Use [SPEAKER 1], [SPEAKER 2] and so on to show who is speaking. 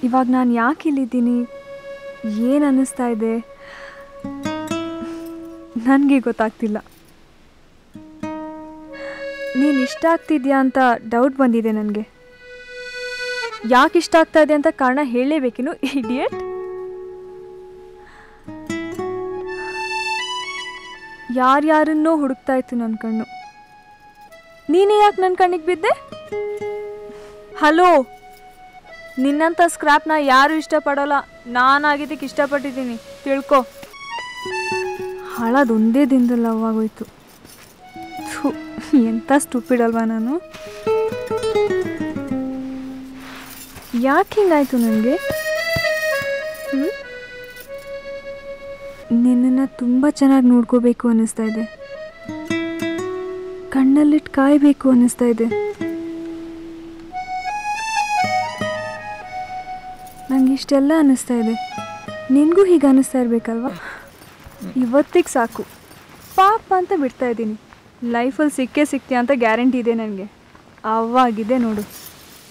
[SPEAKER 1] ಇವಾಗ ನಾನು ಯಾಕೆ ಇಲ್ಲಿದ್ದೀನಿ, ಏನು ಅನ್ನಿಸ್ತಾ ಇದೆ ನನಗೆ ಗೊತ್ತಾಗ್ತಿಲ್ಲ. ನೀನು ಇಷ್ಟ ಆಗ್ತಿದ್ಯಾ ಅಂತ ಡೌಟ್ ಬಂದಿದೆ ನನಗೆ. ಯಾಕೆ ಇಷ್ಟ ಆಗ್ತಾ ಇದೆ ಅಂತ ಕಾರಣ ಹೇಳಲೇಬೇಕೇನು ಇಡಿಯಟ್? ಯಾರ್ಯಾರನ್ನೋ ಹುಡುಕ್ತಾ ಇತ್ತು ನನ್ನ ಕಣ್ಣು. ನೀನೇ ಯಾಕೆ ನನ್ನ ಕಣ್ಣಿಗೆ ಬಿದ್ದೆ? ಹಲೋ, ನಿನ್ನಂಥ ಸ್ಕ್ರ್ಯಾಪ್ನ ಯಾರು ಇಷ್ಟಪಡೋಲ್ಲ. ನಾನಾಗಿದ್ದಕ್ಕೆ ಇಷ್ಟಪಟ್ಟಿದ್ದೀನಿ, ತಿಳ್ಕೊ. ಹಾಳದೊಂದೇ ದಿನದಲ್ಲಿ ಅವಾಗೋಯ್ತು. ಎಂಥ ಸ್ಟೂಪಿಡ್ ಅಲ್ವಾ ನಾನು. ಯಾಕೆ ಹಿಂಗಾಯ್ತು ನನಗೆ? ನಿನ್ನನ್ನು ತುಂಬ ಚೆನ್ನಾಗಿ ನೋಡ್ಕೋಬೇಕು ಅನ್ನಿಸ್ತಾ ಇದೆ. ಕಣ್ಣಲ್ಲಿಟ್ಟು ಕಾಯಬೇಕು ಅನ್ನಿಸ್ತಾ ಇದೆ. ನನಗೆ ಇಷ್ಟೆಲ್ಲ ಅನ್ನಿಸ್ತಾ ಇದೆ. ನಿನಗೂ ಹೀಗೆ ಅನ್ನಿಸ್ತಾ ಇರಬೇಕಲ್ವ? ಇವತ್ತಿಗೆ ಸಾಕು, ಪಾಪ ಅಂತ ಬಿಡ್ತಾ ಇದ್ದೀನಿ. ಲೈಫಲ್ಲಿ ಸಿಕ್ಕೇ ಸಿಗ್ತೀಯ ಅಂತ ಗ್ಯಾರಂಟಿ ಇದೆ ನನಗೆ. ಅವಾಗಿದೆ ನೋಡು.